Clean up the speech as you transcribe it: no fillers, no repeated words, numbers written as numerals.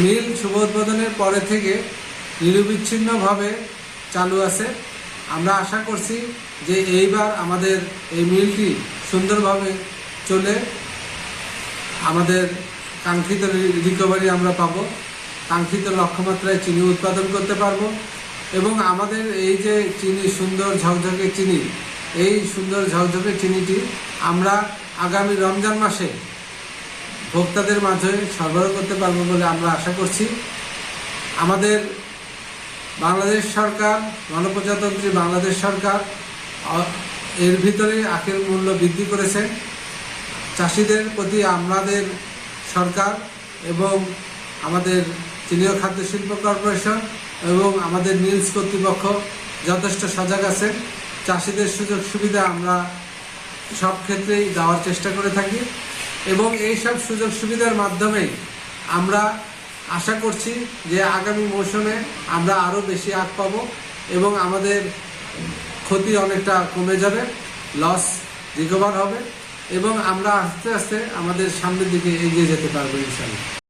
মিল শুভ উদ্বোধনের পরে থেকে নিরবিচ্ছিন্নভাবে চালু আছে। আমরা আশা করছি যে এইবার আমাদের এই মিলটি সুন্দরভাবে চলে আমাদের কাঙ্ক্ষিত রিকভারি আমরা পাবো, কাঙ্ক্ষিত লক্ষ্যমাত্রায় চিনি উৎপাদন করতে পারবো এবং আমাদের এই যে চিনি, সুন্দর ঝকঝকে চিনি, এই সুন্দর ঝকঝকে চিনিটি আমরা আগামী রমজান মাসে ভোক্তাদের মাঝে সরবরাহ করতে পারবো বলে আমরা আশা করছি। আমাদের বাংলাদেশ সরকার, গণপ্রজাতন্ত্রী বাংলাদেশ সরকার এর ভিতরে আখের মূল্য বৃদ্ধি করেছে। চাষিদের প্রতি আমাদের সরকার এবং আমাদের চিনি ও খাদ্য শিল্প কর্পোরেশন এবং আমাদের মিলস কর্তৃপক্ষ যথেষ্ট সজাগ আছেন। চাষিদের সুযোগ সুবিধা আমরা সব ক্ষেত্রেই দেওয়ার চেষ্টা করে থাকি এবং এই সব সুযোগ সুবিধার মাধ্যমে আমরা আশা করছি যে আগামী মৌসুমে আমরা আরও বেশি আখ পাবো এবং আমাদের ক্ষতি অনেকটা কমে যাবে, লস রিকভার হবে এবং আমরা আস্তে আস্তে আমাদের সামনের দিকে এগিয়ে যেতে পারবো ইনশাআল্লাহ।